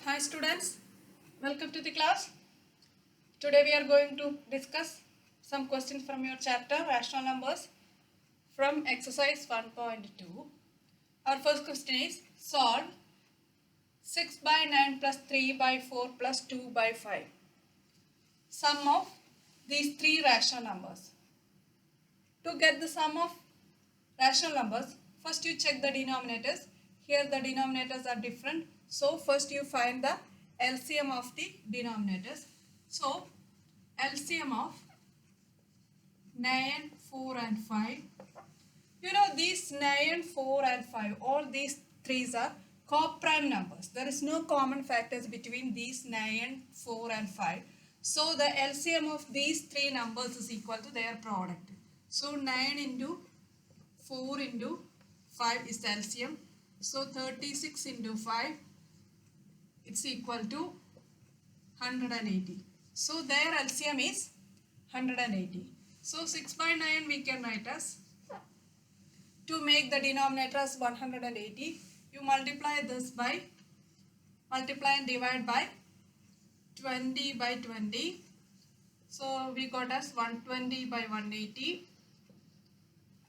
Hi students, welcome to the class. Today we are going to discuss some questions from your chapter Rational Numbers from exercise 1.2. Our first question is solve 6 by 9 plus 3 by 4 plus 2 by 5. Sum of these three rational numbers. To get the sum of rational numbers, first you check the denominators. Here the denominators are different. So first you find the LCM of the denominators. So LCM of 9, 4 and 5. You know these 9, 4 and 5, all these threes are co-prime numbers. There is no common factors between these 9, 4 and 5. So the LCM of these three numbers is equal to their product. So 9 into 4 into 5 is the LCM. So 36 into 5, it's equal to 180. So their LCM is 180. So 6 by 9 we can write as, to make the denominator as 180, you multiply this by, multiply and divide by 20 by 20. So we got as 120 by 180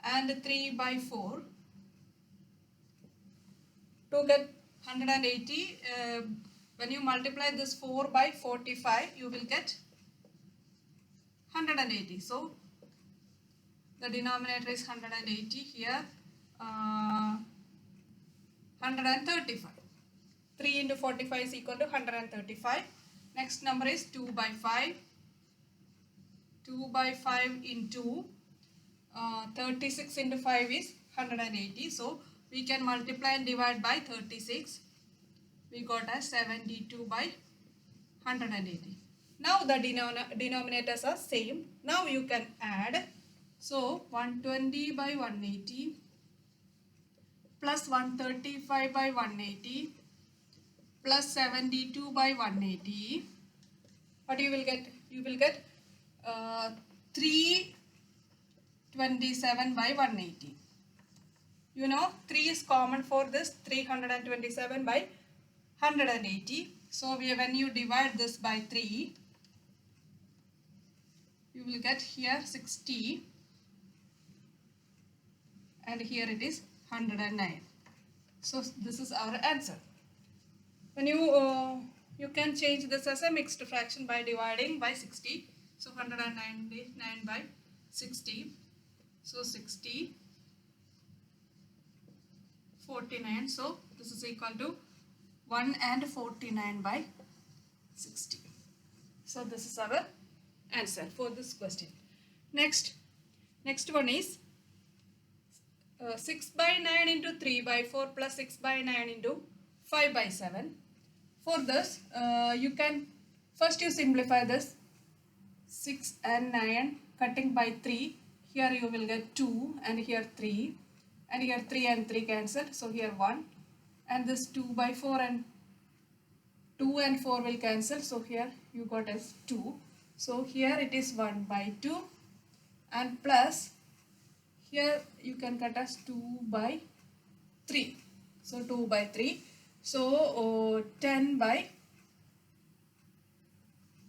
and 3 by 4. To get 180, when you multiply this 4 by 45, you will get 180. So the denominator is 180 here, 135. 3 into 45 is equal to 135. Next number is 2 by 5. 2 by 5 into 36 into 5 is 180. So we can multiply and divide by 36. We got as 72 by 180. Now the denominators are same. Now you can add. So 120 by 180 plus 135 by 180 plus 72 by 180. What you will get? You will get 327 by 180. You know 3 is common for this, 327 by 180. So when you divide this by 3, you will get here 60 and here it is 109. So this is our answer. When you can change this as a mixed fraction by dividing by 60. So 199 by 60. So 60, 49. So this is equal to 1 and 49 by 60. So this is our answer for this question. Next one is 6 by 9 into 3 by 4 plus 6 by 9 into 5 by 7. For this, you can first you simplify this 6 and 9 cutting by 3. Here you will get 2 and here 3 and here 3 and 3 cancel. So here 1 and this 2 by 4 and 2 and 4 will cancel. So here you got as 2. So here it is 1 by 2 and plus here you can cut as 2 by 3. So 2 by 3. So 10 by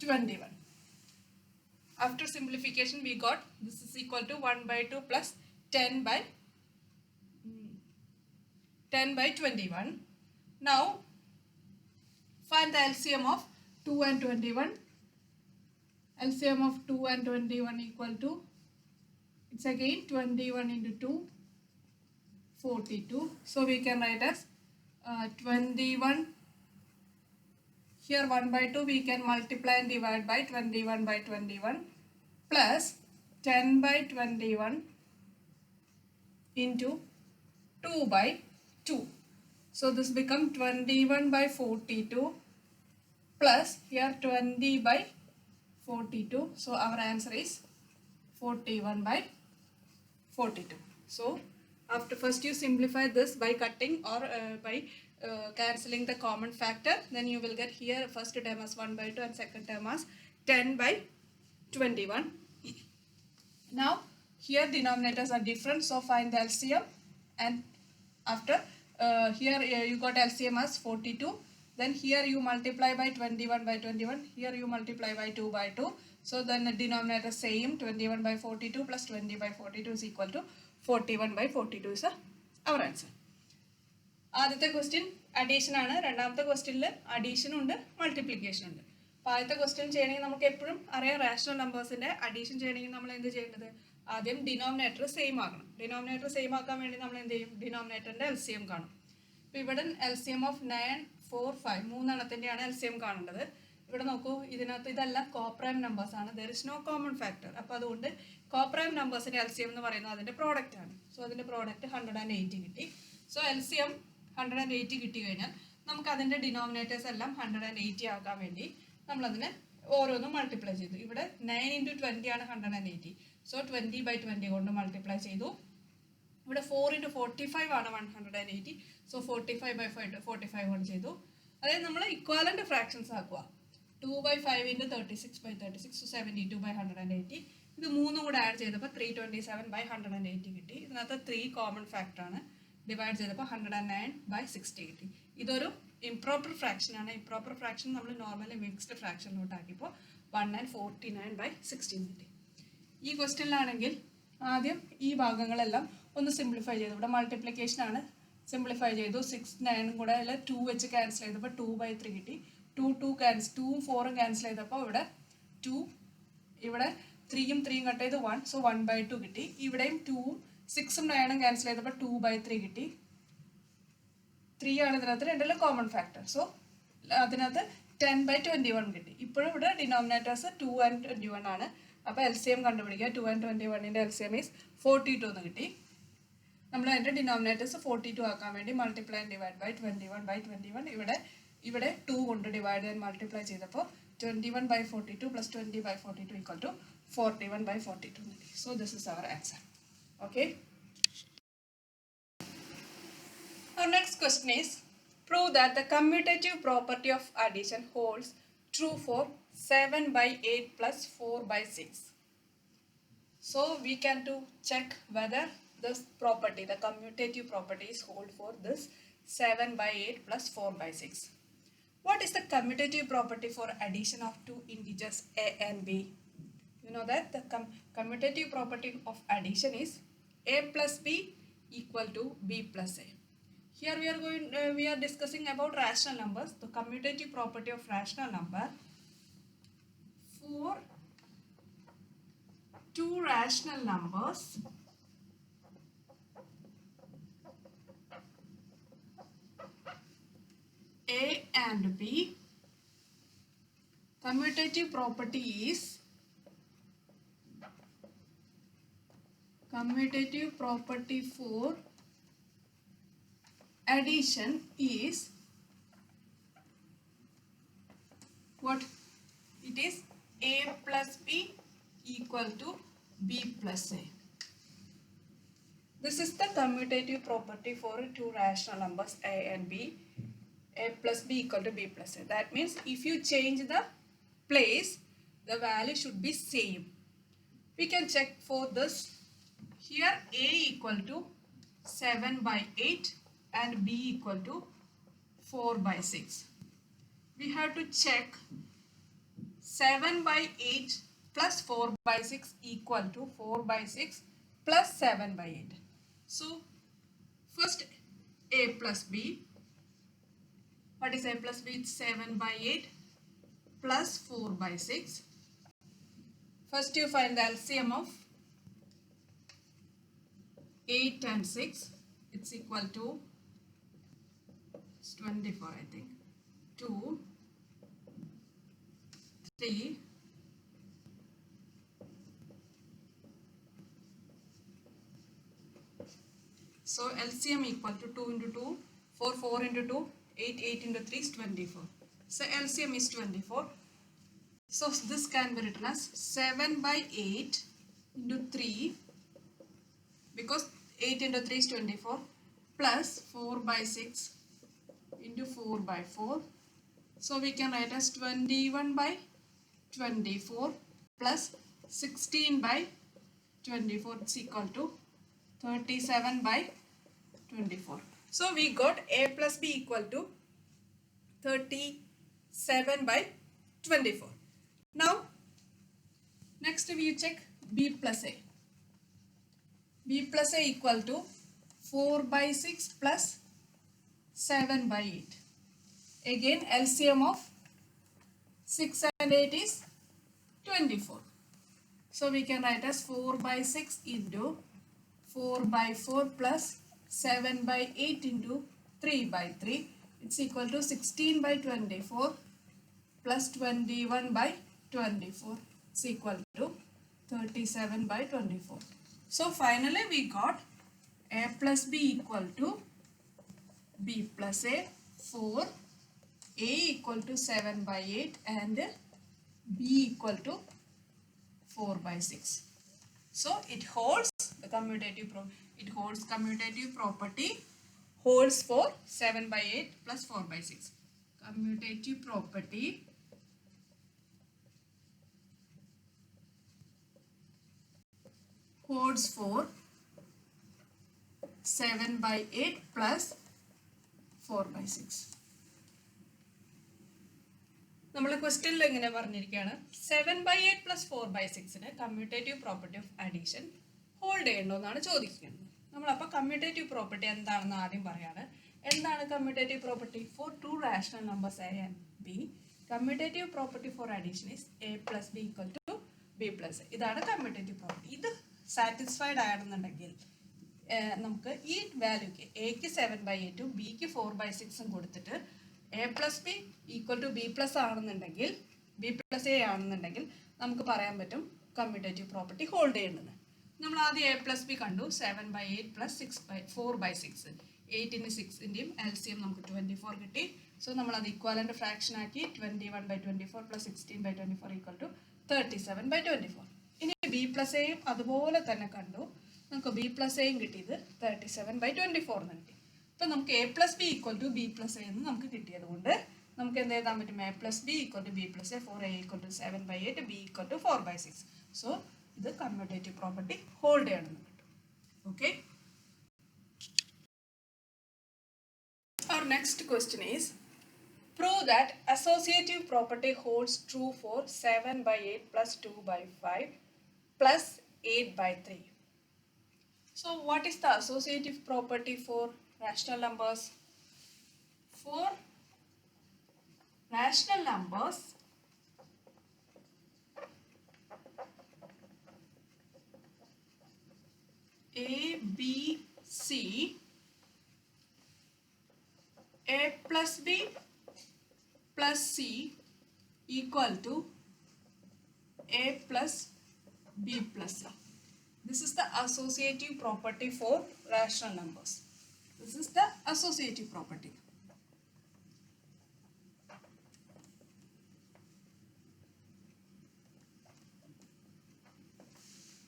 21. After simplification we got this is equal to 1 by 2 plus 10 by 21. Now find the LCM of 2 and 21. LCM of 2 and 21 equal to, it's again 21 into 2, 42. So we can write as 21. Here 1 by 2 we can multiply and divide by 21 by 21 plus 10 by 21 into 2 by 2. So this becomes 21 by 42 plus here 20 by 42. So our answer is 41 by 42. So after first you simplify this by cutting or by cancelling the common factor, then you will get here first term as 1 by 2 and second term as 10 by 21. Now here denominators are different, so find the LCM, and after here you got LCM as 42. Then here you multiply by 21 by 21. Here you multiply by 2 by 2. So then the denominator same, 21 by 42 plus 20 by 42 is equal to 41 by 42 is our answer. ആദ്യത്തെ question addition ആണ്. രണ്ടാമത്തെ ക്വസ്റ്റ്യനിൽ addition ഉണ്ട്, multiplication ഉണ്ട്. അപ്പോൾ ആദ്യത്തെ question ചെയ്യണമെങ്കിൽ നമുക്ക് എപ്പോഴും അറിയാം, റാഷണൽ നമ്പേഴ്സിൻ്റെ അഡീഷൻ ചെയ്യണമെങ്കിൽ നമ്മൾ എന്ത് ചെയ്യേണ്ടത്? ആദ്യം ഡിനോമിനേറ്റർ സെയിം ആക്കണം. ഡിനോമിനേറ്റർ സെയിം ആക്കാൻ വേണ്ടി നമ്മൾ എന്ത് ചെയ്യും? ഡിനോമിനേറ്ററിൻ്റെ LCM കാണും. ഇപ്പോൾ ഇവിടെ LCM ഓഫ് 9, 4, 5 മൂന്നെണ്ണത്തിൻ്റെയാണ് LCM കാണേണ്ടത്. ഇവിടെ നോക്കൂ, ഇതിനകത്ത് ഇതെല്ലാം കോപ്രൈം നമ്പേഴ്സ് ആണ്. There is no common factor. അപ്പോൾ അതുകൊണ്ട് കോപ്രൈം നമ്പേഴ്സിൻ്റെ LCM എന്ന് പറയുന്നത് അതിൻ്റെ പ്രോഡക്റ്റ് ആണ്. സോ അതിൻ്റെ പ്രോഡക്റ്റ് 180 കിട്ടി. സോ LCM 180 കിട്ടി കഴിഞ്ഞാൽ നമുക്ക് അതിൻ്റെ ഡിനോമിനേറ്റേഴ്സ് എല്ലാം 180 ആക്കാൻ വേണ്ടി നമ്മളതിനെ ഓരോന്നും മൾട്ടിപ്ലൈ ചെയ്തു. ഇവിടെ 9 into 20 ആണ് 180. സോ 20 by 20 കൊണ്ട് മൾട്ടിപ്ലൈ ചെയ്തു. ഇവിടെ 4 into 45 ആണ് 180. സോ 45 by 45 കൊണ്ട് ചെയ്തു. അതായത് നമ്മൾ ഇക്വാലന്റ് ഫ്രാക്ഷൻസ് ആക്കുക. 2 by 5 into 36 by 36. So 72 by 180. ഇത് മൂന്നും കൂടെ ആഡ് ചെയ്തപ്പോൾ 327 by 180 കിട്ടി. ഇതിനകത്ത് 3 കോമൺ ഫാക്ടർ ആണ്. ഡിവൈഡ് ചെയ്തപ്പോൾ 109 by 60 കിട്ടി. ഇതൊരു ഇംപ്രോപ്പർ ഫ്രാക്ഷൻ ആണ്. ഇംപ്രോപ്പർ ഫ്രാക്ഷൻ നമ്മൾ നോർമലി മിക്സ്ഡ് ഫ്രാക്ഷനിലോട്ട് ആക്കിയപ്പോൾ 1949 by 16 കിട്ടി. ഈ ക്വസ്റ്റ്യനിലാണെങ്കിൽ ആദ്യം ഈ ഭാഗങ്ങളെല്ലാം ഒന്ന് സിംപ്ലിഫൈ ചെയ്തു. ഇവിടെ മൾട്ടിപ്ലിക്കേഷൻ ആണ്, സിംപ്ലിഫൈ ചെയ്തു. 6, 9 കൂടെ 2 വെച്ച് ക്യാൻസൽ ചെയ്തപ്പോൾ 2 by 3 കിട്ടി. 2 ക്യാൻസൽ, 2ഉം 4ഉം ക്യാൻസൽ ചെയ്തപ്പോൾ ഇവിടെ 2, ഇവിടെ 3ഉം 3ഉം കട്ട് ചെയ്ത് 1. സോ 1 by 2 കിട്ടി. ഇവിടെയും 2ഉം 6ഉം 9ഉം ക്യാൻസൽ ചെയ്തപ്പോൾ 2 by 3 കിട്ടി. 3 ആണ് ഇതിനകത്ത് രണ്ടിലും കോമൺ ഫാക്ടർ. സോ അതിനകത്ത് 10 by 21 കിട്ടി. ഇപ്പോഴും ഇവിടെ ഡിനോമിനേറ്റേഴ്സ് 2 and 21 ആണ്. അപ്പോൾ LCM കണ്ടുപിടിക്കുക. 2 and 21ൻ്റെ LCM ഈസ് 42 എന്ന് കിട്ടി. നമ്മൾ അതിൻ്റെ ഡിനോമിനേറ്റേഴ്സ് 42 ആക്കാൻ വേണ്ടി multiply and divide by 21 by 21. ഇവിടെ 2 കൊണ്ട് ഡിവൈഡ് ആൻഡ് മൾട്ടിപ്ലൈ ചെയ്തപ്പോൾ 21 by 42 plus 20 by 42 equal to 41 by 42 എന്ന് കിട്ടി. So this is our answer. Okay. Our next question is, prove that the commutative property of addition holds true for 7 by 8 plus 4 by 6. So we can to check whether this property, the commutative properties hold for this 7 by 8 plus 4 by 6. What is the commutative property for addition of two integers a and b? You know that the commutative property of addition is a plus b equal to b plus a. Here we are discussing about rational numbers. The commutative property of rational number for two rational numbers a and b, commutative property is commutative property for addition is what? It is a plus b equal to b plus a. This is the commutative property for two rational numbers a and b. A plus b equal to b plus a. That means if you change the place, the value should be same. We can check for this. Here a equal to 7 by 8 and b equal to 4 by 6. We have to check 7 by 8 plus 4 by 6 equal to 4 by 6 plus 7 by 8. So first a plus b. What is a plus b? It's 7 by 8 plus 4 by 6. First you find the LCM of 8 and 6. It's equal to 24, I think. 2, 3, so LCM equal to 2 into 2, 4, 4 into 2, 8, 8 into 3 is 24. So LCM is 24. So this can be written as 7 by 8 into 3, because 8 into 3 is 24, plus 4 by 6 into 4 by 4. So we can write as 21 by 24 plus 16 by 24 is equal to 37 by 24. So we got a plus b equal to 37 by 24. Now, next we check B plus A. B plus A equal to 4 by 6 plus 7 by 8. Again, LCM of 6 and 8 is 24. So we can write as 4 by 6 into 4 by 4 plus 7 by 8 into 3 by 3. It's equal to 16 by 24 plus 21 by 24. It's equal to 37 by 24. So finally we got A plus B equal to B plus A 4, A equal to 7 by 8 and B equal to 4 by 6. So it holds the commutative property holds for 7 by 8 plus 4 by 6. Commutative property holds for 7 by 8 plus 4 by 6. നമ്മൾ ക്വസ്റ്റ്യനിൽ എങ്ങനെ പറഞ്ഞിരിക്കുകയാണ് 7 by 8 plus 4 by 6ന് commutative property of addition hold ചെയ്യണ്ടോ എന്നാണ് ചോദിക്കുന്നത്. നമ്മളപ്പോൾ commutative property എന്താണെന്ന് ആദ്യം പറയാണ്. എന്താണ് commutative property? For two rational numbers A and B, commutative property for addition is A plus B equal to B plus. ഇതാണ് കമ്മ്യൂട്ടേറ്റീവ് പ്രോപ്പർട്ടി. ഇത് സാറ്റിസ്ഫൈഡ് ആണെന്നുണ്ടെങ്കിൽ നമുക്ക് ഈ വാല്യൂക്ക് എക്ക് 7 by 8ഉം ബിക്ക് 4 by 6ഉം കൊടുത്തിട്ട് A plus B equal to B plus ആണെന്നുണ്ടെങ്കിൽ, ബി പ്ലസ് എ ആണെന്നുണ്ടെങ്കിൽ നമുക്ക് പറയാൻ പറ്റും കമ്മ്യൂട്ടേറ്റീവ് പ്രോപ്പർട്ടി ഹോൾഡ് ചെയ്യുന്നത്. നമ്മൾ ആദ്യം എ പ്ലസ് ബി കണ്ടു. 7 by 8 plus 4 by 6. 8ൻ്റെ 6ൻ്റെയും LCM നമുക്ക് 24 കിട്ടി. സോ നമ്മൾ അത് ഇക്വാലൻ്റ് ഫ്രാക്ഷൻ ആക്കി 21 by 24 plus 16 by 24 equal to 37 by 24. ഇനി ബി പ്ലസ് എയും അതുപോലെ തന്നെ കണ്ടു. നമുക്ക് ബി പ്ലസ് എയും കിട്ടിയത് 37 by 24 എന്ന് കിട്ടി. അപ്പം നമുക്ക് A plus B equal to B plus A എന്ന് നമുക്ക് കിട്ടിയത് കൊണ്ട് നമുക്ക് എന്ത് എഴുതാൻ പറ്റും? A plus B equal to B plus A, 4 A equal to 7 by 8, B equal to 4 by 6. So ഇത് കമ്മ്യൂട്ടേറ്റീവ് പ്രോപ്പർട്ടി ഹോൾഡ് ചെയ്യണമെന്ന് കിട്ടും. Okay. Our next question is, prove that associative property holds true for 7 by 8 plus 2 by 5 plus 8 by 3. So what is the associative property for rational numbers? For rational numbers, A, B, C, A plus B plus C equal to A plus B plus C. This is the associative property for rational numbers. This is the associative property.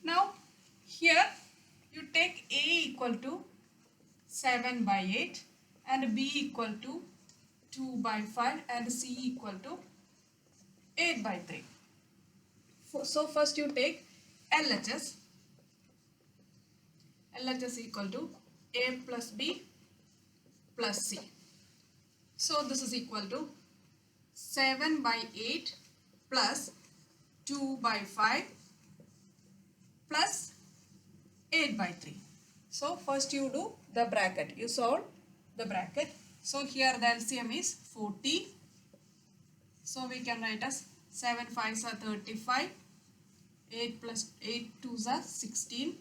Now here you take A equal to 7 by 8 and B equal to 2 by 5 and C equal to 8 by 3. So first you take LHS. LHS equal to A plus B plus C. So this is equal to 7 by 8 plus 2 by 5 plus 8 by 3. So first you do the bracket. You solve the bracket. So here the LCM is 40. So we can write as 7 5s are 35. 8 plus 8 2s are 16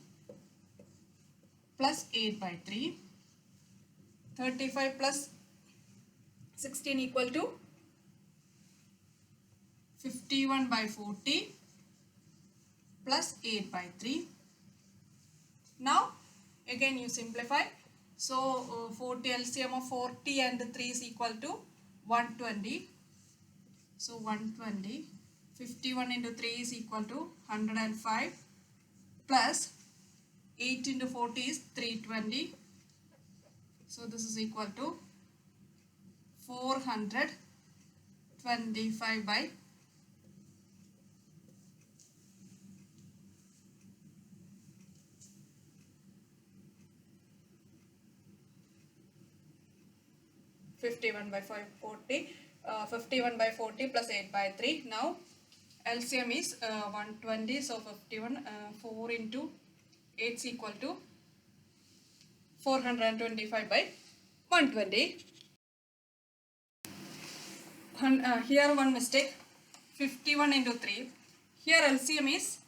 plus 8 by 3. 35 plus 16 equal to 51 by 40 plus 8 by 3. Now again you simplify. So 40 LCM of 40 and 3 is equal to 120. So 120. 51 into 3 is equal to 105 plus 8 into 40 is 320. So this is equal to 425 by 425 51 by 40, 51 by 40 plus 8 by 3. Now LCM is 120, so 51, 4 into 8 is equal to 425 by 120. Here one mistake, 51 into 3. Here LCM is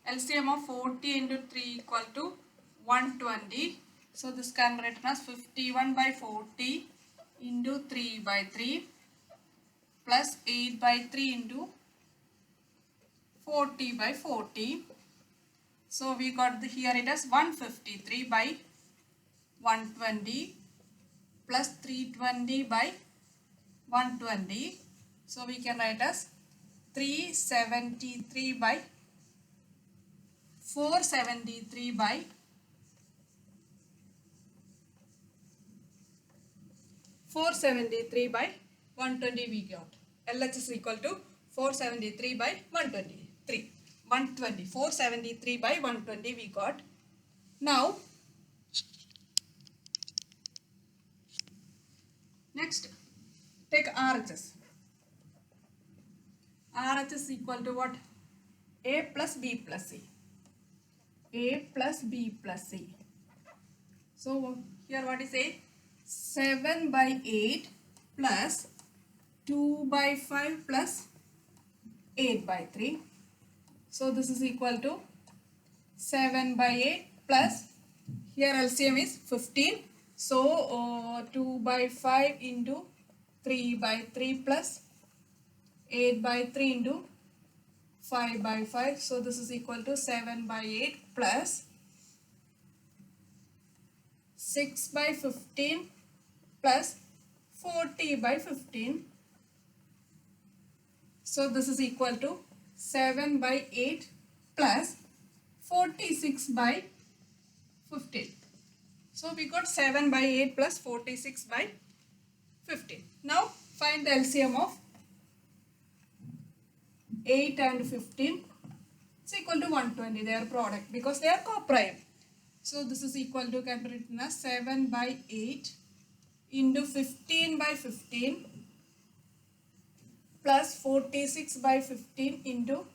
LCM of 40 into 3 equal to 120. So this can be written as 51 by 40 into 3 by 3 plus 8 by 3 into 40 by 40. So we got here it as 153 by 120 plus 320 by 120. So we can write as 373 by 473 by 473 by 120 we got. LH is equal to 473 by 123. 120. 473 by 120 we got. Now, next take RHS. RHS is equal to what? A plus B plus C. A plus B plus C. So here what is A? 7 by 8 plus 2 by 5 plus 8 by 3. So this is equal to 7 by 8 plus, here LCM is 15. So 2 by 5 into 3 by 3 plus 8 by 3 into 5 by 5. So this is equal to 7 by 8 plus 6 by 15 plus 40 by 15. So this is equal to 7 by 8 plus 46 by 15. So we got 7 by 8 plus 46 by 15. Now find the LCM of 8 and 15. It's equal to 120, their product, because they are coprime. So this is equal to, can be written as 7 by 8 into 15 by 15 plus 46 by 15 into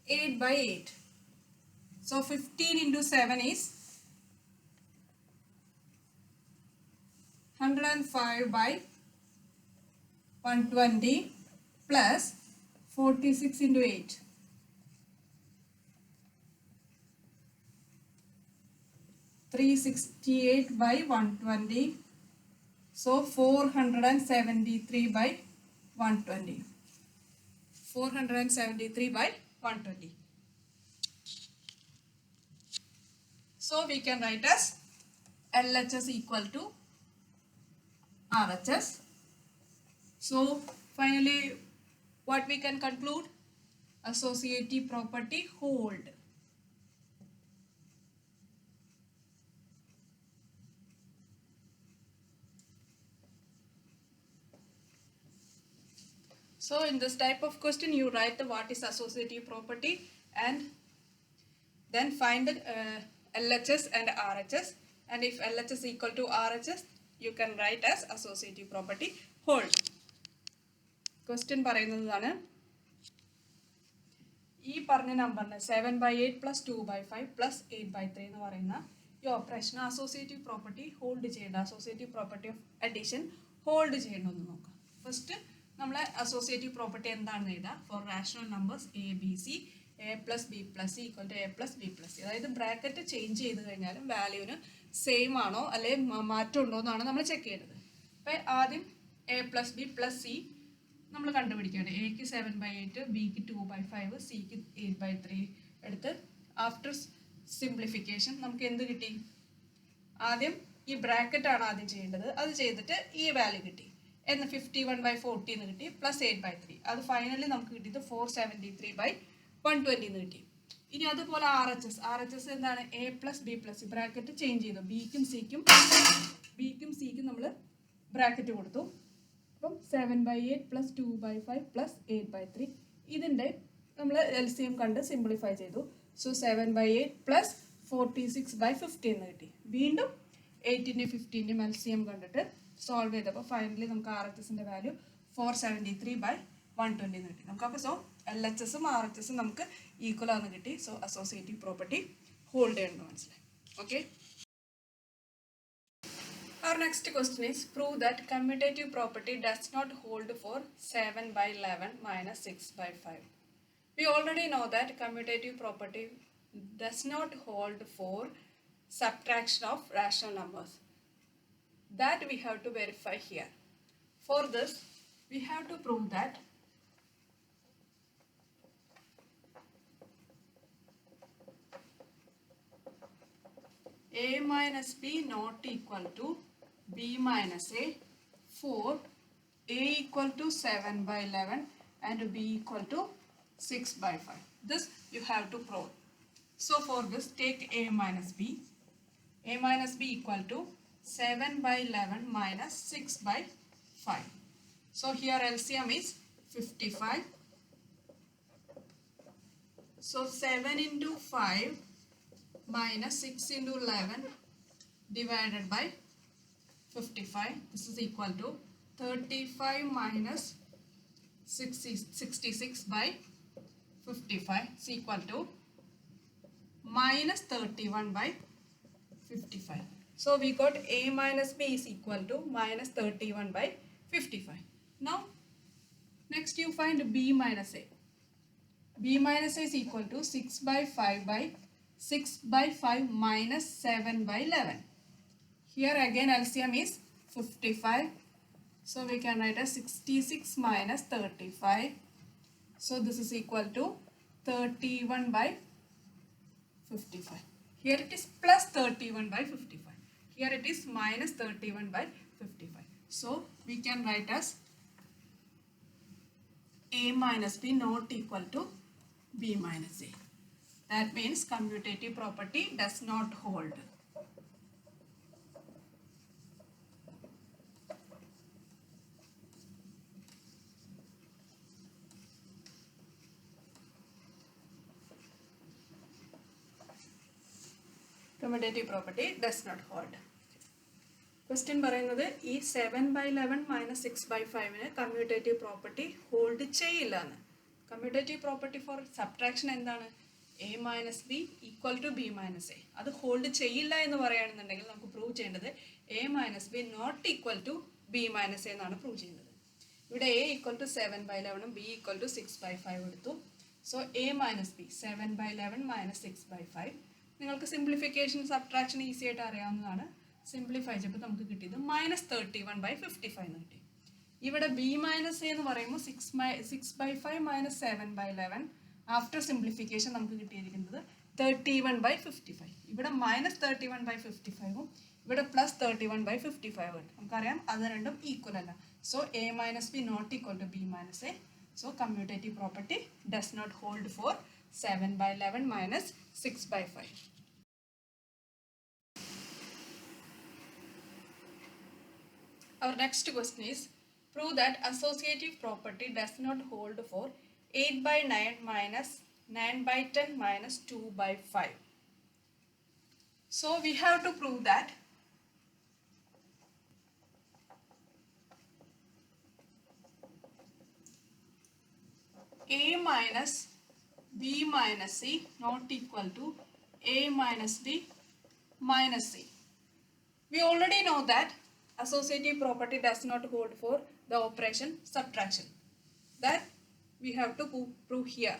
8 by 8. So 15 into 7 is 105 by 120 plus 46 into 8. 368 by 120. So 473 by 120. 473 by 120. So we can write as LHS equal to RHS. So finally what we can conclude? Associative property hold. So in this type of question, you write the what is associative property and then find the LHS and RHS. And if LHS equal to RHS, you can write as associative property hold. Question പറയുന്നതാണ് ഈ പറഞ്ഞ നമ്പറിന് 7 by 8 plus 2 by 5 plus 8 by 3 എന്ന് പറയുന്ന ഈ operation associative property hold ചെയ്യേണ്ട, associative property of addition hold ചെയ്യണമെന്ന് നോക്കാം. ഫസ്റ്റ് നമ്മൾ അസോസിയേറ്റീവ് പ്രോപ്പർട്ടി എന്താണെന്ന് എഴുതാം. For rational numbers A B C A plus B plus C equal to A plus B plus C. അതായത് ബ്രാക്കറ്റ് ചേഞ്ച് ചെയ്ത് കഴിഞ്ഞാലും വാല്യൂവിന് same ആണോ അല്ലെങ്കിൽ മാറ്റം ഉണ്ടോ എന്നാണ് നമ്മൾ ചെക്ക് ചെയ്യേണ്ടത്. അപ്പം ആദ്യം A plus B plus C നമ്മൾ കണ്ടുപിടിക്കുകയാണ്. എക്ക് 7 by 8, ബിക്ക് 2 by 5, സിക്ക് 8 by 3 എടുത്ത് ആഫ്റ്റർ സിംപ്ലിഫിക്കേഷൻ നമുക്ക് എന്ത് കിട്ടി? ആദ്യം ഈ ബ്രാക്കറ്റാണ് ആദ്യം ചെയ്യേണ്ടത്. അത് ചെയ്തിട്ട് ഈ വാല്യൂ കിട്ടി. എന്ന് 51 by 40 എന്ന് കിട്ടി പ്ലസ് 8 by 3. അത് ഫൈനലി നമുക്ക് കിട്ടിയത് 473 by 120 എന്ന് കിട്ടി. ഇനി അതുപോലെ RHS എന്താണ്? A plus B plus C bracket change ചെയ്തു. ബിക്കും സിക്കും നമ്മൾ ബ്രാക്കറ്റ് കൊടുത്തു. അപ്പം 7 by 8 plus 2 by 5 plus 8 by 3 ഇതിൻ്റെ നമ്മൾ LCM കണ്ട് സിംപ്ലിഫൈ ചെയ്തു. സോ 7 by 8 plus 46 by 15 എന്ന് കിട്ടി. വീണ്ടും 8ന്റെയും 15ന്റെയും LCM കണ്ടിട്ട് സോൾവ് ചെയ്തപ്പോൾ ഫൈനലി നമുക്ക് RHSന്റെ വാല്യൂ 473/120 എന്ന് കിട്ടി. നമുക്കപ്പോൾ സോ LHSും RHSും നമുക്ക് ഈക്വൽ ആണെന്ന് കിട്ടി. സോ അസോസിയേറ്റീവ് പ്രോപ്പർട്ടി ഹോൾഡ് ചെയ്യണമെന്ന് മനസ്സിലായി. Okay. Our next question is prove that commutative property does not hold for 7/11 minus 6/5. We already know that commutative property does not hold for subtraction of rational numbers. That we have to verify here. For this, we have to prove that a minus b not equal to b minus a for a equal to 7/11 and b equal to 6/5. This you have to prove. So for this, take a minus b. A minus b equal to 7/11 minus 6/5. So here LCM is 55. So 7 into 5 minus 6 into 11 divided by 55. This is equal to 35 minus 66/55 is equal to minus 31/55. So we got a minus b is equal to minus 31/55. Now next you find b minus a. B minus a is equal to 6/5 minus 7/11. Here again LCM is 55. So we can write as 66 minus 35. So this is equal to 31/55. Here it is plus 31/55. Here it is minus 31/55. So we can write as a minus b not equal to b minus a. That means commutative property does not hold. Commutative property does not hold. Question പറയുന്നത് ഈ 7/11 minus 6/5 commutative property hold ചെയ്യില്ല എന്ന്. Commutative property for subtraction എന്താണ്? a minus b equal to b minus a. അത് hold ചെയ്യില്ല എന്ന് പറയുകയാണെന്നുണ്ടെങ്കിൽ നമുക്ക് പ്രൂവ് ചെയ്യേണ്ടത് a minus b not equal to b minus a എന്നാണ് പ്രൂവ് ചെയ്യുന്നത്. ഇവിടെ a equal to 7/11 b equal to 6/5 എടുത്തു. So a minus b 7/11 minus 6/5. നിങ്ങൾക്ക് സിംപ്ലിഫിക്കേഷൻ സബ്ട്രാക്ഷൻ ഈസി ആയിട്ട് അറിയാവുന്നതാണ്. സിംപ്ലിഫൈ ചെയ്തപ്പോൾ നമുക്ക് കിട്ടിയത് minus 31/55 എന്ന് കിട്ടി. ഇവിടെ b minus a എന്ന് പറയുമ്പോൾ 6/5 minus 7/11. ആഫ്റ്റർ സിംപ്ലിഫിക്കേഷൻ നമുക്ക് കിട്ടിയിരിക്കുന്നത് 31/55. ഇവിടെ minus 31/55ഉം ഇവിടെ പ്ലസ് 31/55 ഉണ്ട്. നമുക്കറിയാം അത് രണ്ടും ഈക്വൽ അല്ല. So a minus b not equal to b minus a. So commutative property does not hold for 7/11 minus 6/5. Our next question is prove that associative property does not hold for 8/9 minus 9/10 minus 2/5. So we have to prove that a minus b minus c not equal to a minus b minus c. We already know that associative property does not hold for the operation subtraction. That we have to prove here.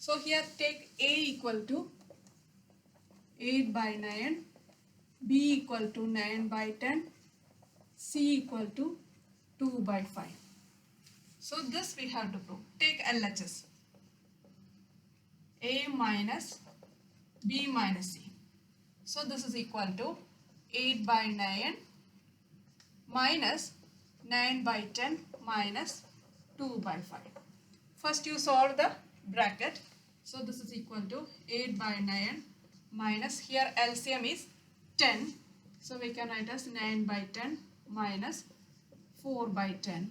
So here take a equal to 8/9, b equal to 9/10, c equal to 2/5. So this we have to prove. Take LHS. A minus b minus c. So this is equal to 8/9 minus 9/10 minus 2/5. First you solve the bracket. So this is equal to 8/9 minus, here LCM is 10. So we can write as 9/10 minus 4/10.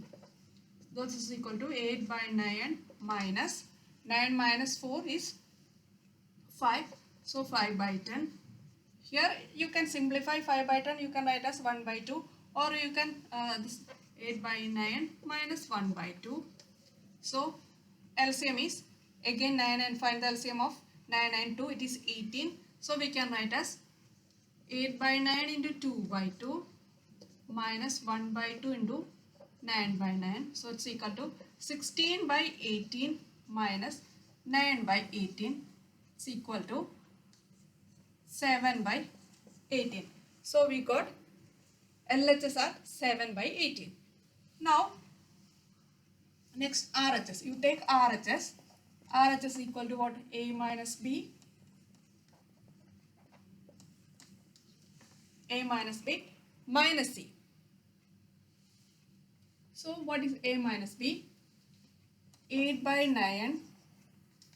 This is equal to 8/9 minus 9 minus 4 is 5. So 5/10. Here you can simplify 5 by 10, you can write as 1 by 2, or you can this 8 by 9 minus 1 by 2. So LCM is again 9 and find the LCM of 9 and 2, it is 18. So we can write as 8 by 9 into 2 by 2 minus 1 by 2 into 9 by 9. So it's equal to 16 by 18 minus 9 by 18 is equal to 7 by 18. So we got LHS are 7 by 18. Now next RHS. You take RHS. RHS equal to what? A minus B. A minus B minus C. So what is A minus B? 8 by 9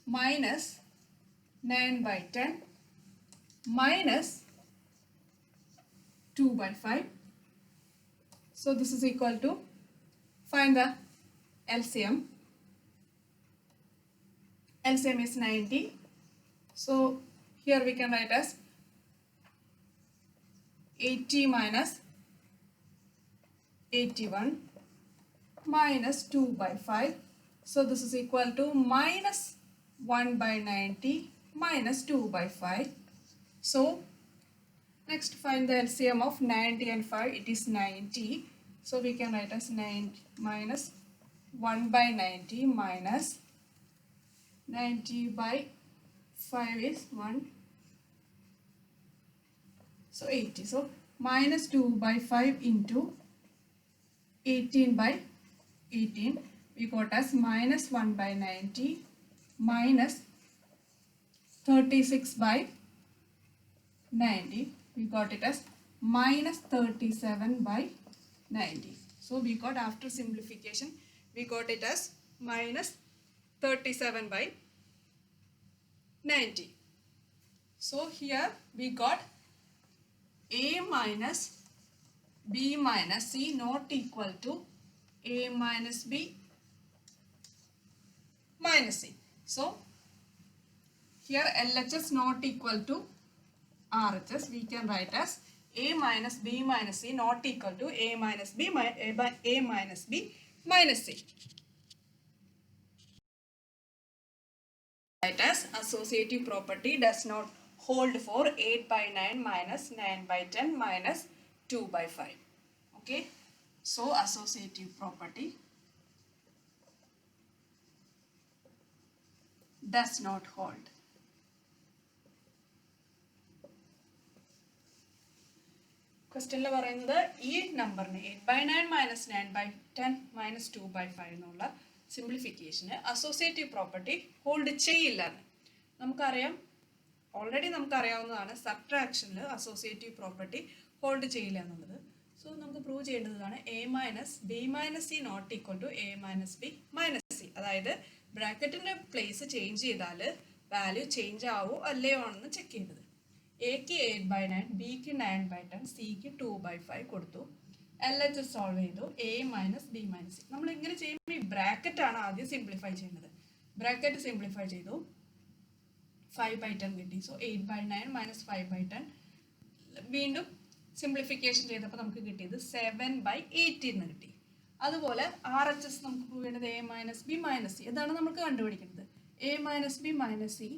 minus 9 by 10 minus 2 by 5. So this is equal to, find the LCM. LCM is 90. So here we can write as 80 minus 81 minus 2 by 5. So this is equal to minus 1 by 90 minus 2 by 5. So next find the LCM of 90 and 5. It is 90. So we can write as 9 minus 1 by 90 minus 90 by 5 is 1. So 80. So minus 2 by 5 into 18 by 18. We got as minus 1 by 90 minus 36 by 90. We got it as minus 37 by 90. So we got, after simplification, we got it as minus 37 by 90. So here we got A minus B minus C not equal to A minus B minus C. So here LHS not equal to RHS. We can write as A minus B minus C not equal to A minus B A minus B minus C. Write as associative property does not hold for 8 by 9 minus 9 by 10 minus 2 by 5. Okay. So associative property does not hold. Question പറയുന്നത് ഈ നമ്പറിന് 8 by 9 minus 9 by 10 minus 2 by 5 എന്നുള്ള സിംപ്ലിഫിക്കേഷന് associative property hold ചെയ്യില്ല എന്ന് നമുക്കറിയാം. Already നമുക്കറിയാവുന്നതാണ് സബ്ട്രാക്ഷനിൽ associative property hold ചെയ്യില്ല എന്നുള്ളത്. സോ നമുക്ക് പ്രൂവ് ചെയ്യേണ്ടതാണ് A minus B minus C not equal to A minus B minus C. അതായത് ബ്രാക്കറ്റിൻ്റെ പ്ലേസ് ചേഞ്ച് ചെയ്താൽ വാല്യൂ ചേഞ്ച് ആവോ അല്ലയോ ആണെന്ന് ചെക്ക് ചെയ്തത്. എക്ക് 8 by 9, ബിക്ക് 9 by 10, സിക്ക് 2 by 5 കൊടുത്തു. LHS സോൾവ് ചെയ്തു. A minus B minus C. നമ്മൾ ഇങ്ങനെ ചെയ്യുമ്പോൾ ഈ ബ്രാക്കറ്റാണ് ആദ്യം സിംപ്ലിഫൈ ചെയ്യുന്നത്. ബ്രാക്കറ്റ് സിംപ്ലിഫൈ ചെയ്തു, 5 by 10 കിട്ടി. So 8 by 9 minus 5 by 10. വീണ്ടും സിംപ്ലിഫിക്കേഷൻ ചെയ്തപ്പോൾ നമുക്ക് കിട്ടിയത് 7 by 18 എന്ന് കിട്ടി. അതുപോലെ RHS നമുക്ക് പ്രൂവ് ചെയ്യേണ്ടത് A minus B minus C. ഇതാണ് നമുക്ക് കണ്ടുപിടിക്കുന്നത്. A minus B minus C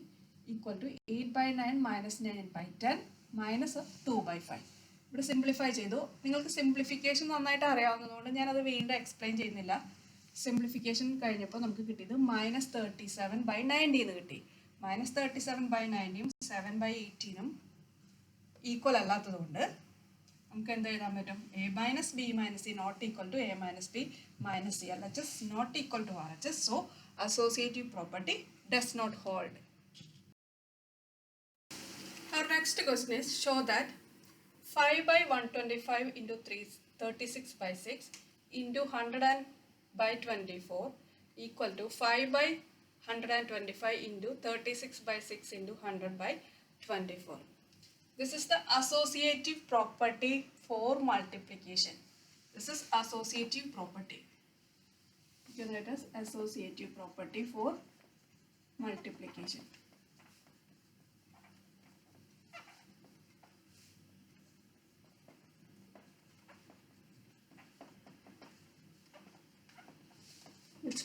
equal to 8 by 9 minus 9 by 10 minus 2 by 5. ഇവിടെ സിംപ്ലിഫൈ ചെയ്തു. നിങ്ങൾക്ക് സിംപ്ലിഫിക്കേഷൻ നന്നായിട്ട് അറിയാവുന്നതുകൊണ്ട് ഞാനത് വീണ്ടും എക്സ്പ്ലെയിൻ ചെയ്യുന്നില്ല. സിംപ്ലിഫിക്കേഷൻ കഴിഞ്ഞപ്പോൾ നമുക്ക് കിട്ടിയത് മൈനസ് 37 by 90 എന്ന് കിട്ടി. മൈനസ് 37 by 90യും 7 by 18ഉം ഈക്വൽ അല്ലാത്തതുകൊണ്ട് നമുക്ക് എന്ത് എഴുതാൻ പറ്റും? A minus B minus C not equal to A minus B minus C. LHS not equal to RHS. So associative property does not hold. Our next question is, show that 5 by 125 into 36 by 6 into 100 by 24 equal to 5 by 125 into 36 by 6 into 100 by 24. This is the associative property for multiplication. This is associative property. You can write as associative property for multiplication.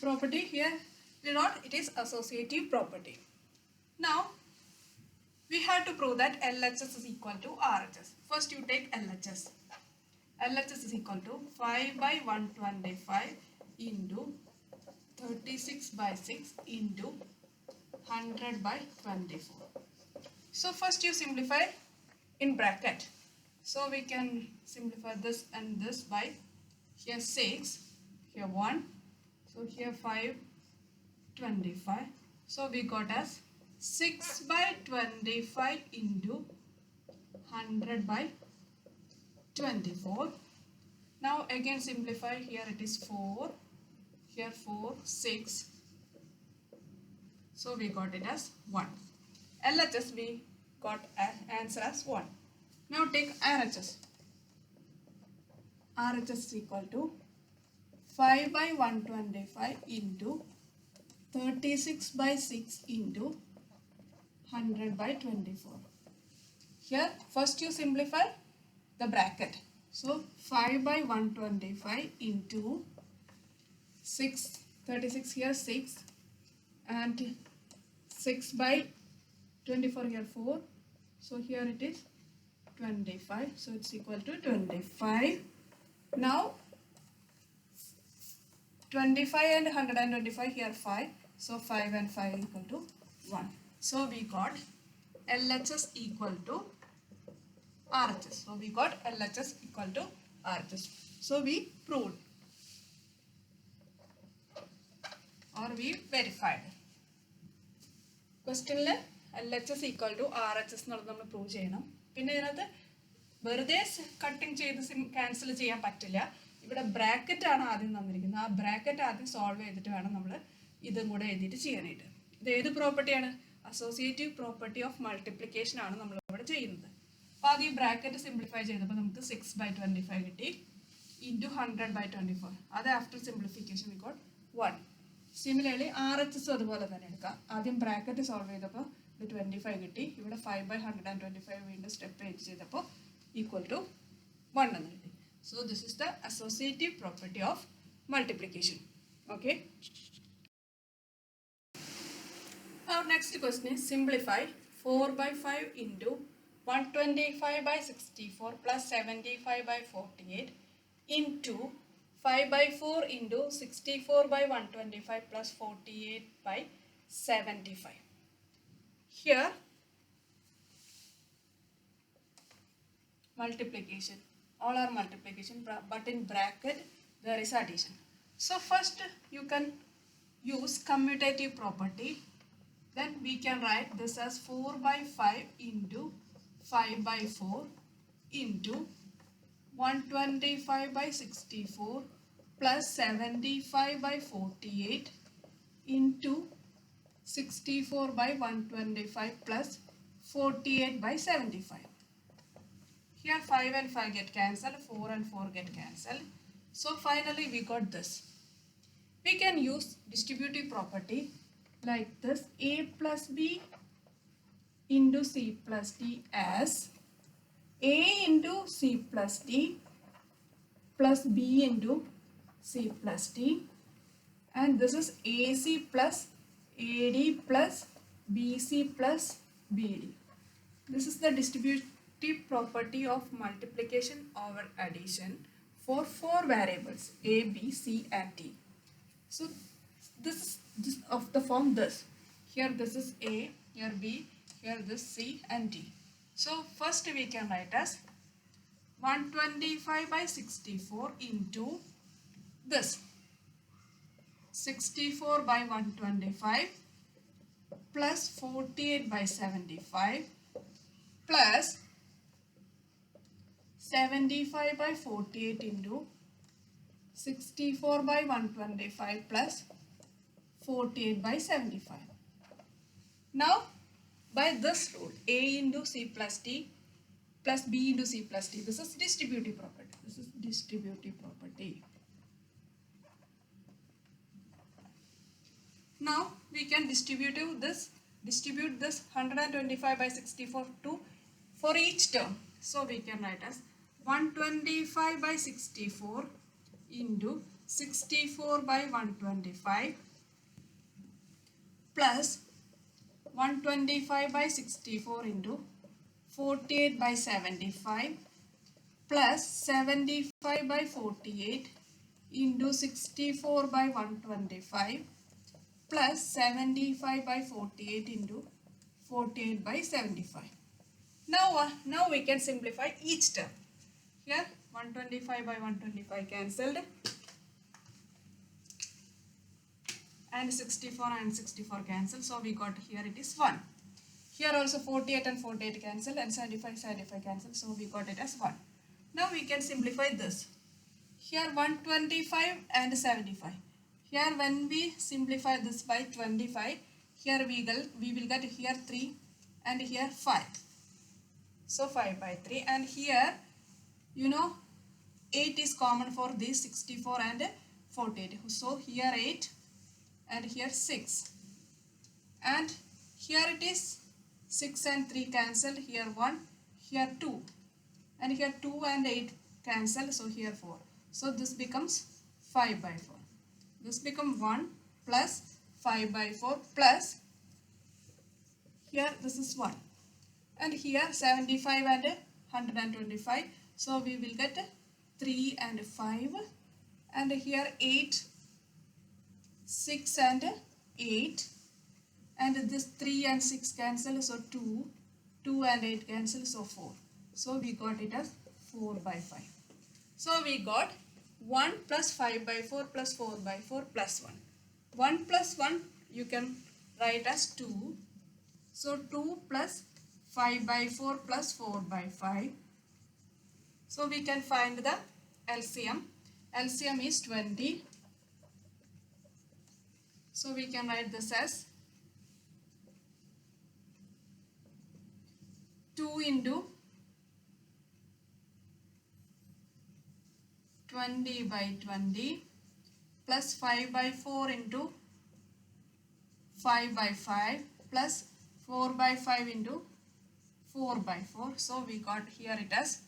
Which property? Here we wrote it is associative property. Now we have to prove that LHS is equal to RHS. First you take LHS. LHS is equal to 5 by 125 into 36 by 6 into 100 by 24. So first you simplify in bracket. So we can simplify this and this by here 6, here 1, so here 5, 25. So we got as 6 by 25 into 100 by 24. Now again simplify, here it is 4, here 4, 6. So we got it as 1. LHS we got an answer as 1. Now take RHS. RHS is equal to 5 by 125 into 36 by 6 into 100 by 24. Here first you simplify the bracket. So 5 by 125 into 6, 36 here 6 and 6 by 24 here 4. So here it is 25. So it's equal to 25. Now 25 and 125 here 5. So 5 and 5 equal to 1. So we got LHS equal to RHS. So we got LHS equal to RHS. So we proved or we verified. Question LHS equal to RHS എന്നുള്ളത് നമ്മൾ prove ചെയ്യണം. പിന്നെ ഇതിനകത്ത് വെറുതെ cutting ചെയ്ത് cancel ചെയ്യാൻ പറ്റില്ല. ഇവിടെ ബ്രാക്കറ്റ് ആണ് ആദ്യം തന്നിരിക്കുന്നത്. ആ ബ്രാക്കറ്റ് ആദ്യം സോൾവ് ചെയ്തിട്ട് വേണം നമ്മൾ ഇതും കൂടെ എഴുതിയിട്ട് ചെയ്യാനായിട്ട്. ഇത് ഏത് പ്രോപ്പർട്ടിയാണ്? അസോസിയേറ്റീവ് പ്രോപ്പർട്ടി ഓഫ് മൾട്ടിപ്ലിക്കേഷൻ ആണ് നമ്മൾ ഇവിടെ ചെയ്യുന്നത്. അപ്പോൾ ആദ്യം ഈ ബ്രാക്കറ്റ് സിംപ്ലിഫൈ ചെയ്തപ്പോൾ നമുക്ക് 6 by 25 കിട്ടി ഇൻറ്റു 100 by 24. അത് after simplification we got 1. Similarly RHS അതുപോലെ തന്നെ എടുക്കാം. ആദ്യം ബ്രാക്കറ്റ് സോൾവ് ചെയ്തപ്പോൾ ഇത് 25 കിട്ടി. ഇവിടെ 5 by 125 വീണ്ടും സ്റ്റെപ്പ് എയ്റ്റ് ചെയ്തപ്പോൾ ഈക്വൽ ടു 1 എന്ന് കിട്ടി. So this is the associative property of multiplication. Okay. Our next question is simplify 4 by 5 into 125 by 64 plus 75 by 48 into 5 by 4 into 64 by 125 plus 48 by 75. Here multiplication, all are multiplication, but in bracket there is addition. So first you can use commutative property. Then we can write this as 4 by 5 into 5 by 4 into 125 by 64 plus 75 by 48 into 64 by 125 plus 48 by 75. Here 5 and 5 get cancelled, 4 and 4 get cancelled. So finally we got this. We can use distributive property like this: a plus b into c plus d as a into c plus d plus b into c plus d, and this is ac plus ad plus bc plus bd. This is the distributive property of multiplication over addition for 4 variables a, b, c and d. So this is of the form this. Here this is a, here b, here this c and d. So first we can write as 125 by 64 into this 64 by 125 plus 48 by 75 plus 75 by 48 into 64 by 125 plus 48 by 75. Now by this rule, a into c plus d plus b into c plus d, this is distributive property. This is distributive property. Now we can distribute this 125 by 64 to for each term. So we can write as 125 by 64 into 64 by 125 plus 125 by 64 into 48 by 75 plus 75 by 48 into 64 by 125 plus 75 by 48 into 48 by 75. Now we can simplify each term. Here 125 by 125 cancelled and 64 and 64 cancelled. So we got here it is 1. Here also 48 and 48 cancelled and 75 cancelled. So we got it as 1. Now we can simplify this. Here 125 and 75. Here when we simplify this by 25, here we will get here 3 and here 5. So 5 by 3, and here 8 is common for these 64 and 48. So here 8 and here 6. And here it is 6 and 3 cancelled, here 1, here 2. And here 2 and 8 cancelled, so here 4. So this becomes 5 by 4. This becomes 1 plus 5 by 4 plus here this is 1. And here 75 and 125. So we will get 3 and 5. And here 8, 6 and 8. And this 3 and 6 cancel, so 2. 2 and 8 cancel, so 4. So we got it as 4 by 5. So we got 1 plus 5 by 4 plus 4 by 4 plus 1. 1 plus 1 you can write as 2. So 2 plus 5 by 4 plus 4 by 5. So we can find the LCM. LCM is 20. So we can write this as 2 into 20 by 20 plus 5 by 4 into 5 by 5 plus 4 by 5 into 4 by 4. So we got here it as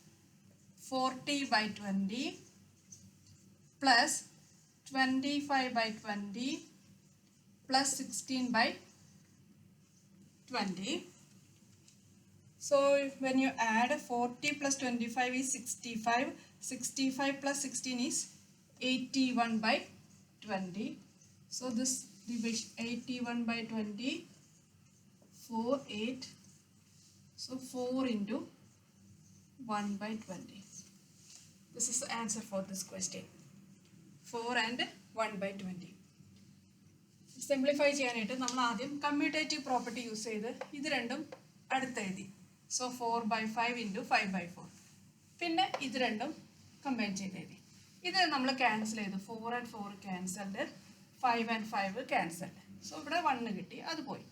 40 by 20 plus 25 by 20 plus 16 by 20. So when you add 40 plus 25 is 65. 65 plus 16 is 81 by 20. So this division 81 by 20, 4, 8. So 4 into 1 by 20. This is the answer for this question. 4 and 1 by 20. Simplify ചെയ്യാനായിട്ട് നമ്മൾ ആദ്യം commutative property use ചെയ്ത് ഇത് രണ്ടും അടുത്തെഴുതി. So 4 by 5 into 5 by 4. പിന്നെ ഇത് രണ്ടും കമ്പൈൻ ചെയ്ത് എഴുതി. ഇത് നമ്മൾ ക്യാൻസൽ ചെയ്തു. 4 and 4 cancelled, 5 and 5 cancelled. So ഇവിടെ 1 കിട്ടി, അത് പോയി.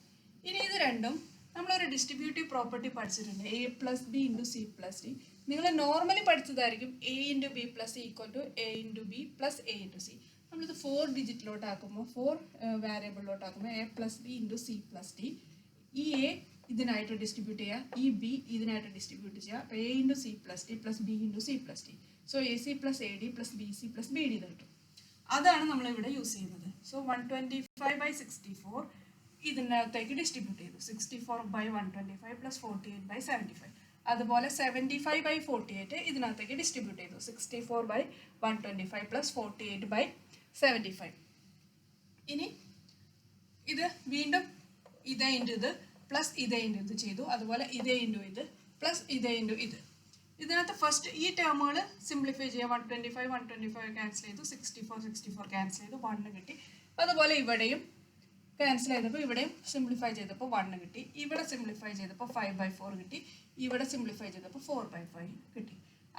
ഇനി ഇത് രണ്ടും നമ്മളൊരു ഡിസ്ട്രിബ്യൂട്ടീവ് പ്രോപ്പർട്ടി പഠിച്ചിട്ടുണ്ട്, A plus B into C plus D. നിങ്ങൾ നോർമലി പഠിച്ചതായിരിക്കും A into B plus C equal to A into B plus A into C. നമ്മളിത് 4 ഡിജിറ്റിലോട്ടാക്കുമ്പോൾ 4 വേരിയബിളിലോട്ടാക്കുമ്പോൾ A plus B into C plus D. ഈ A ഇതിനായിട്ട് distribute ചെയ്യുക, ഈ B ഇതിനായിട്ട് ഡിസ്ട്രിബ്യൂട്ട് ചെയ്യുക. അപ്പോൾ A into C plus D plus B into C plus D. So A C plus A D plus B C plus B D കിട്ടും. അതാണ് നമ്മളിവിടെ യൂസ് ചെയ്യുന്നത്. സോ 125 by 64 ഇതിനകത്തേക്ക് ഡിസ്ട്രിബ്യൂട്ട് ചെയ്തു. 64 by 125 plus 48 by 75. അതുപോലെ 75 by 48 ഇതിനകത്തേക്ക് distribute ചെയ്തു. 64 by 125 plus 48 by 75. ഇനി ഇത് വീണ്ടും ഇതേ ഇൻറ്റു ഇത് പ്ലസ് ഇതേ ഇൻറ്റു ഇത് ചെയ്തു. അതുപോലെ ഇതേ ഇൻറ്റു ഇത് പ്ലസ് ഇതേ ഇൻറ്റു ഇത്. ഇതിനകത്ത് ഫസ്റ്റ് ഈ ടേമുകൾ സിംപ്ലിഫൈ ചെയ്യുക. 125 125 ക്യാൻസൽ ചെയ്തു, 64 ക്യാൻസൽ ചെയ്തു, 1 കിട്ടി. അതുപോലെ ഇവിടെയും ക്യാൻസൽ ചെയ്തപ്പോൾ ഇവിടെയും സിംപ്ലിഫൈ ചെയ്തപ്പോൾ 1 കിട്ടി. ഇവിടെ സിംപ്ലിഫൈ ചെയ്തപ്പോൾ 5 by 4 കിട്ടി. ഇവിടെ സിംപ്ലിഫൈ ചെയ്തപ്പോൾ 4 by 5 കിട്ടി.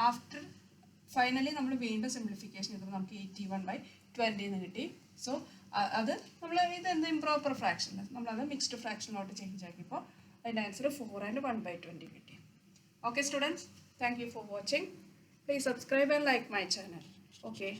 ആഫ്റ്റർ ഫൈനലി നമ്മൾ വീണ്ടും സിംപ്ലിഫിക്കേഷൻ ചെയ്തപ്പോൾ നമുക്ക് 81 by 20 എന്ന് കിട്ടി. സോ അത് നമ്മൾ ഇതെന്ത് ഇംപ്രോപ്പർ ഫ്രാക്ഷൻ, നമ്മളത് മിക്സ്ഡ് ഫ്രാക്ഷനിലോട്ട് ചേഞ്ച് ആക്കിയപ്പോൾ അതിൻ്റെ ആൻസർ 4 and 1 by 20 കിട്ടി. Okay students, thank you for watching. Please subscribe and like my channel. Okay.